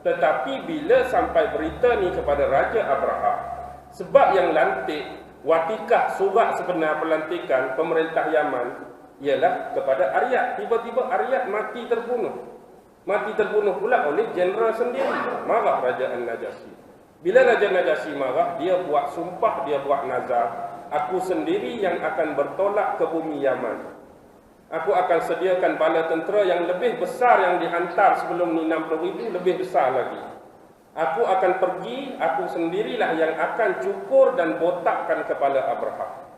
Tetapi bila sampai berita ni kepada Raja Abraha, sebab yang lantik watikah surat sebenar pelantikan pemerintah Yaman ialah kepada Aryat. Tiba-tiba Aryat mati terbunuh. Mati terbunuh pula oleh jeneral sendiri. Marah Raja An-Najasyi. Bila Raja Najasyi marah, dia buat sumpah, dia buat nazar. Aku sendiri yang akan bertolak ke bumi Yaman. Aku akan sediakan bala tentera yang lebih besar yang dihantar sebelum ni 60,000, lebih besar lagi. Aku akan pergi, aku sendirilah yang akan cukur dan botakkan kepala Abraha.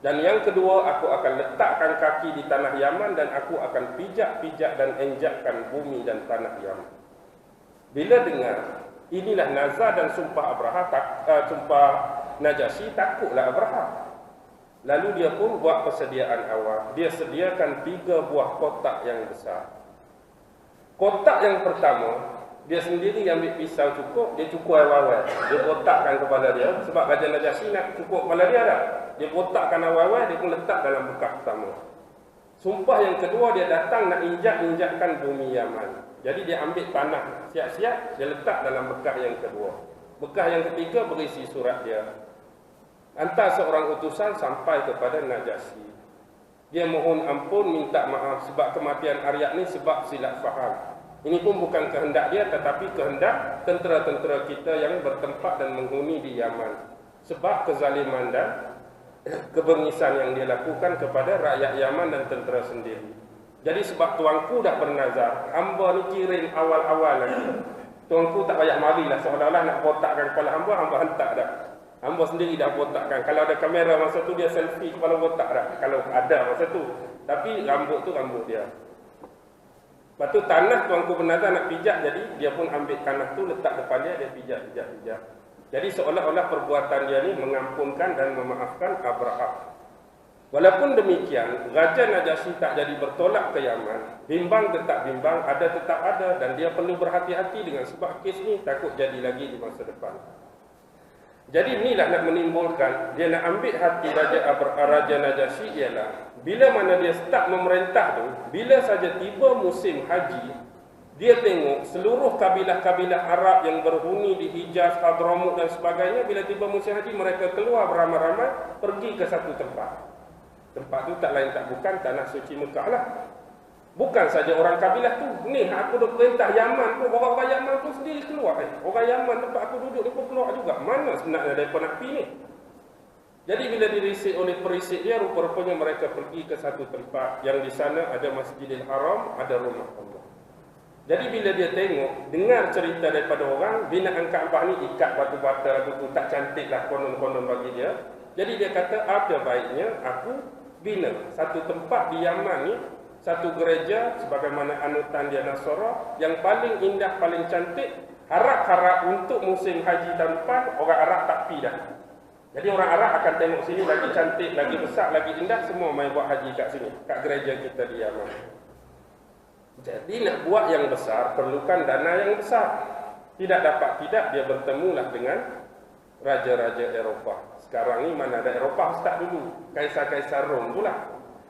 Dan yang kedua, aku akan letakkan kaki di tanah Yaman dan aku akan pijak-pijak dan enjakkan bumi dan tanah Yaman. Bila dengar, inilah nazar dan sumpah Abraha, sumpah Najasyi, takutlah Abraha. Lalu dia pun buat persediaan awal. Dia sediakan 3 buah kotak yang besar. Kotak yang pertama, dia sendiri ambil pisau cukur, dia cukur awal-awal. Dia botakkan kepala dia. Sebab Raja Najasyi nak cukur kepala dia dah. Dia botakkan awal-awal, dia pun letak dalam bekas pertama. Sumpah yang kedua, dia datang nak injak-injakkan bumi Yaman. Jadi dia ambil tanah siap-siap, dia letak dalam bekas yang kedua. Bekas yang ketiga berisi surat dia. Hantar seorang utusan sampai kepada Najasyi. Dia mohon ampun, minta maaf sebab kematian Aryat ni sebab silap faham. Ini pun bukan kehendak dia, tetapi kehendak tentera-tentera kita yang bertempat dan menghuni di Yaman. Sebab kezaliman dan kebengisan yang dia lakukan kepada rakyat Yaman dan tentera sendiri. Jadi sebab tuanku dah bernazar, hamba ni kirim awal-awal lagi. Tuanku tak payah marilah, seolah-olah nak botakkan kepala hamba hantar dah. Hamba sendiri dah botakkan. Kalau ada kamera masa tu, dia selfie kepala botak dah. Kalau ada masa tu. Tapi rambut tu rambut dia. Lepas tu tanah tuanku bernazar nak pijak, jadi dia pun ambil tanah tu letak depan dia pijak. Jadi seolah-olah perbuatan dia ni mengampunkan dan memaafkan Abraha. Walaupun demikian, Raja Najasyi tak jadi bertolak ke Yaman. Bimbang tetap bimbang, ada tetap ada. Dan dia perlu berhati-hati dengan sebab kes ni takut jadi lagi di masa depan. Jadi inilah nak menimbulkan, dia nak ambil hati Raja Najasyi ialah bila mana dia start memerintah tu, bila saja tiba musim haji, dia tengok seluruh kabilah-kabilah Arab yang berhuni di Hijaz, Hadramut dan sebagainya, bila tiba musim haji mereka keluar beramai-ramai pergi ke satu tempat. Tempat tu tak lain tak bukan tanah suci Mekah lah. Bukan saja orang kabilah tu, ni aku dah perintah Yaman tu, orang-orang Yaman tu sendiri keluar. Orang Yaman tempat aku duduk, dia pun keluar juga. Mana sebenarnya mereka nak pergi ni? Jadi bila dirisik oleh perisik dia, rupa-rupanya mereka pergi ke satu tempat yang di sana ada Masjidil Haram, ada rumah Allah. Jadi bila dia tengok, dengar cerita daripada orang, binaan Kaabah ni ikat batu-bata lagu tu, tak cantik lah konon-konon bagi dia. Jadi dia kata, ada baiknya aku bina satu tempat di Yaman ni, satu gereja sebagaimana anutan dia Nasara yang paling indah, paling cantik. Harap-harap untuk musim haji tahun depan orang Arab tak pergi dah. Jadi orang Arab akan tengok sini lagi cantik, lagi besar, lagi indah, semua main buat haji kat sini, kat gereja kita di Yaman. Jadi nak buat yang besar perlukan dana yang besar. Tidak dapat tidak dia bertemulah dengan raja-raja Eropah. Sekarang ni mana ada Eropah, start dulu kaisar-kaisar Rom pula.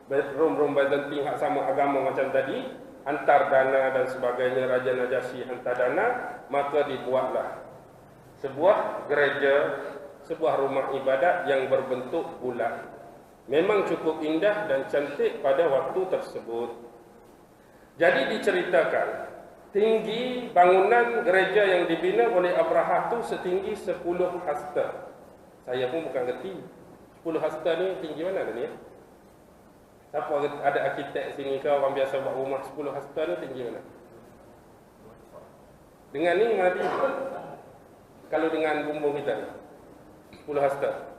Rom Byzantine hak sama agama macam tadi, hantar dana dan sebagainya. Raja Najasyi hantar dana, maka dibuatlah sebuah gereja, sebuah rumah ibadat yang berbentuk bulat. Memang cukup indah dan cantik pada waktu tersebut. Jadi diceritakan tinggi bangunan gereja yang dibina oleh Abraha tu setinggi 10 hasta. Saya pun bukan ngerti 10 hasta ni tinggi mana ni ya? Siapa ada arkitek sini ke, orang biasa buat rumah 10 hasta ni tinggi mana? Dengan ni nanti kalau dengan bumbung kita ni 10 hasta.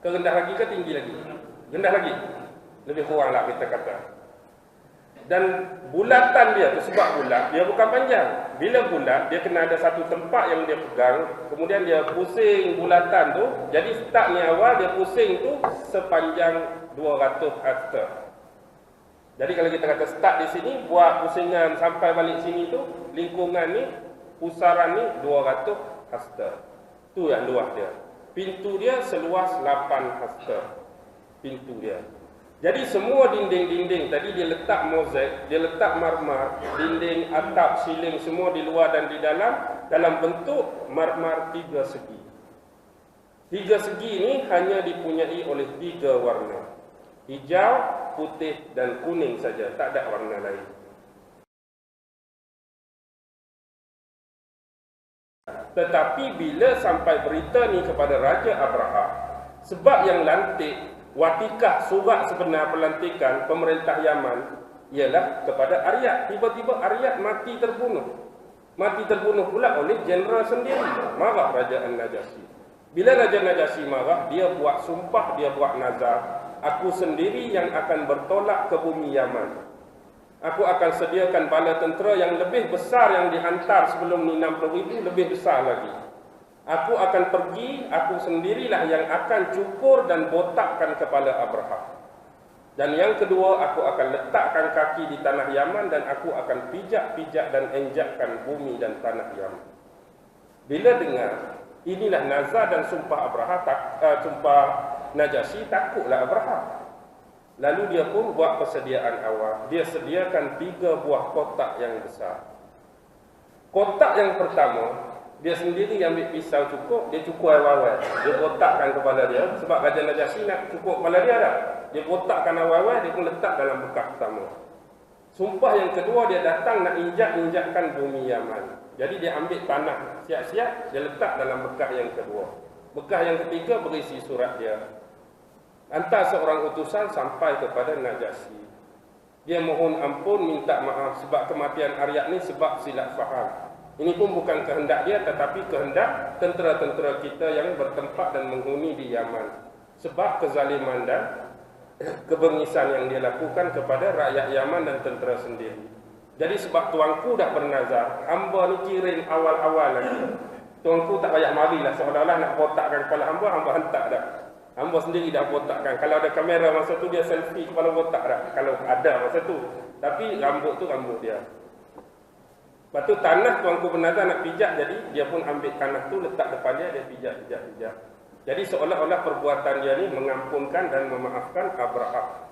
Kerendah lagi ke tinggi lagi? Rendah lagi. Lebih kurang lah kita kata. Dan bulatan dia tu, sebab bulat, dia bukan panjang. Bila bulat, dia kena ada satu tempat yang dia pegang. Kemudian dia pusing bulatan tu. Jadi start ni awal, dia pusing tu sepanjang 200 hasta. Jadi kalau kita kata start di sini, buat pusingan sampai balik sini tu, lingkungan ni, pusaran ni 200 hasta. Tu yang luas dia. Pintu dia seluas 8 hasta. Pintu dia. Jadi semua dinding-dinding tadi dia letak mozaik, dia letak marmar, dinding, atap, siling semua di luar dan di dalam bentuk marmar 3 segi. 3 segi ini hanya dipunyai oleh 3 warna. Hijau, putih dan kuning saja, tak ada warna lain. Tetapi bila sampai berita ni kepada Raja Abraha, sebab yang lantik watikah surat sebenar pelantikan pemerintah Yaman ialah kepada Aryat. Tiba-tiba Aryat mati terbunuh. Mati terbunuh pula oleh jeneral sendiri. Marah Raja An-Najasyi. Bila Raja Najasyi marah, dia buat sumpah, dia buat nazar. Aku sendiri yang akan bertolak ke bumi Yaman. Aku akan sediakan bala tentera yang lebih besar yang dihantar sebelum ni 60,000, lebih besar lagi. Aku akan pergi, aku sendirilah yang akan cukur dan botakkan kepala Abraha. Dan yang kedua, aku akan letakkan kaki di tanah Yaman dan aku akan pijak-pijak dan enjakkan bumi dan tanah Yaman. Bila dengar, inilah nazar dan sumpah Abraha, sumpah Najasyi, takutlah Abraha. Lalu dia pun buat persediaan awal. Dia sediakan 3 buah kotak yang besar. Kotak yang pertama, dia sendiri ambil pisau cukur, dia cukur awal-awal. Dia botakkan kepala dia. Sebab Raja Najasyi nak cukur kepala dia dah. Dia botakkan awal-awal, dia pun letak dalam bekas pertama. Sumpah yang kedua, dia datang nak injak-injakkan bumi Yaman. Jadi dia ambil tanah siap-siap, dia letak dalam bekas yang kedua. Bekas yang ketiga berisi surat dia. Hantar seorang utusan sampai kepada Najasyi. Dia mohon ampun, minta maaf sebab kematian Aryat ni sebab silap faham. Ini pun bukan kehendak dia, tetapi kehendak tentera-tentera kita yang bertempat dan menghuni di Yaman. Sebab kezaliman dan kebengisan yang dia lakukan kepada rakyat Yaman dan tentera sendiri. Jadi sebab tuanku dah bernazar, hamba ni kirim awal-awal lagi. Tuanku tak payah marilah, seolah-olah nak botakkan kepala hamba, hamba hantar dah. Hamba sendiri dah botakkan. Kalau ada kamera masa tu, dia selfie kepala botak dah. Kalau ada masa tu. Tapi rambut tu rambut dia. Lepas tu tanah tuanku bernazar nak pijak, jadi dia pun ambil tanah tu letak depan dia, dia pijak. Jadi seolah-olah perbuatan dia ni mengampunkan dan memaafkan Abraha.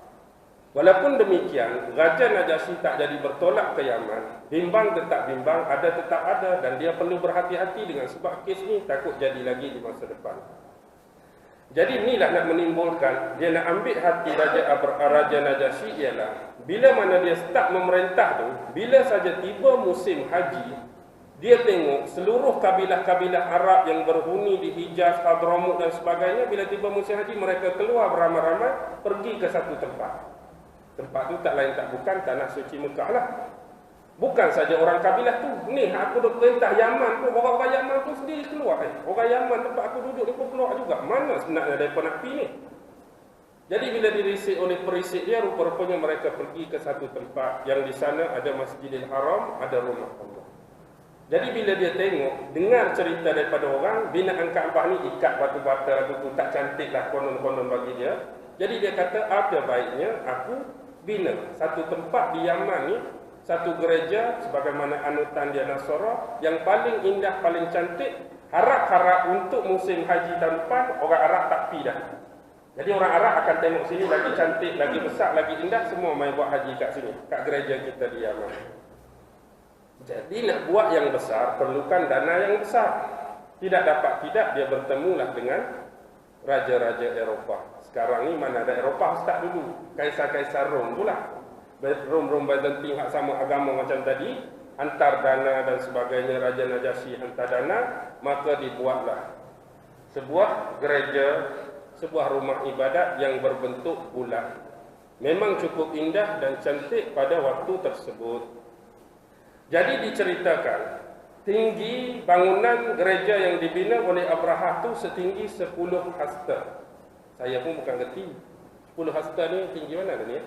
Walaupun demikian, Raja Najasyi tak jadi bertolak ke Yaman. Bimbang tetap bimbang, ada tetap ada, dan dia perlu berhati-hati dengan sebab kes ni takut jadi lagi di masa depan. Jadi inilah nak menimbulkan, dia nak ambil hati Raja Najasyi ialah bila mana dia start memerintah tu, bila saja tiba musim haji, dia tengok seluruh kabilah-kabilah Arab yang berhuni di Hijaz, Hadramut dan sebagainya, bila tiba musim haji mereka keluar beramai-ramai pergi ke satu tempat. Tempat tu tak lain tak bukan tanah suci Mekah lah. Bukan saja orang kabilah tu. Ni aku dah perintah Yaman tu, orang-orang Yaman tu sendiri keluar. Orang Yaman tempat aku duduk dia pun keluar juga. Mana sebenarnya mereka nak pergi ni? Jadi bila dirisik oleh perisik dia, rupa-rupanya mereka pergi ke satu tempat yang di sana ada Masjidil Haram, ada rumah Allah. Jadi bila dia tengok, dengar cerita daripada orang, binaan Kaabah ni ikat batu-bata lagu tu tak cantik lah konon-konon bagi dia. Jadi dia kata, ada baiknya aku bina satu tempat di Yaman ni, satu gereja sebagaimana anutan dia Nasara yang paling indah, paling cantik. Harap-harap untuk musim haji tahun depan orang Arab tak pergi dah. Jadi orang Arab akan tengok sini lagi cantik, lagi besar, lagi indah, semua main buat haji kat sini, kat gereja kita di Yaman. Jadi nak buat yang besar perlukan dana yang besar. Tidak dapat tidak dia bertemulah dengan raja-raja Eropah. Sekarang ni mana ada Eropah, start dulu kaisar-kaisar Rom tu lah. Rom Byzantine hak sama agama macam tadi, hantar dana dan sebagainya. Raja Najasyi hantar dana, maka dibuatlah sebuah gereja, sebuah rumah ibadat yang berbentuk bulat. Memang cukup indah dan cantik pada waktu tersebut. Jadi diceritakan tinggi bangunan gereja yang dibina oleh Abraha tu setinggi 10 hasta. Saya pun bukan ngerti 10 hasta ni tinggi mana ni ya?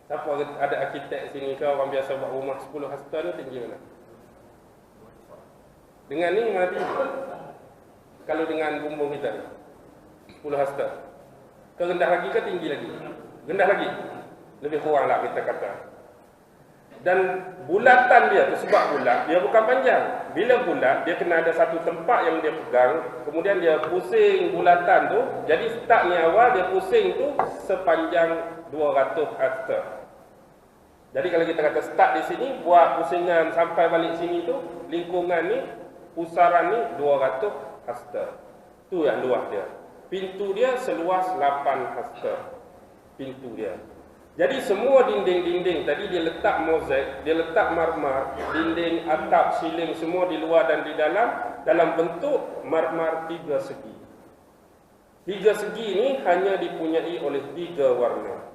Siapa ada arkitek sini ke orang biasa buat rumah 10 hasta ni tinggi mana? Dengan ni mana tinggi? Kalau dengan bumbung kita ni 10 hasta. Ke rendah lagi ke tinggi lagi? Rendah lagi? Lebih kurang lah kita kata. Dan bulatan dia tu, sebab bulat, dia bukan panjang. Bila bulat, dia kena ada satu tempat yang dia pegang, kemudian dia pusing bulatan tu. Jadi start ni awal, dia pusing tu sepanjang 200 hasta. Jadi kalau kita kata start di sini, buat pusingan sampai balik sini tu, lingkungan ni, pusaran ni 200 hasta. Tu yang luas dia. Pintu dia seluas 8 hasta. Pintu dia. Jadi semua dinding-dinding tadi dia letak mozaik, dia letak marmar, dinding, atap, siling semua di luar dan di dalam bentuk marmar 3 segi. 3 segi ini hanya dipunyai oleh 3 warna.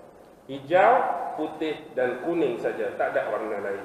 Hijau, putih dan kuning saja, tak ada warna lain.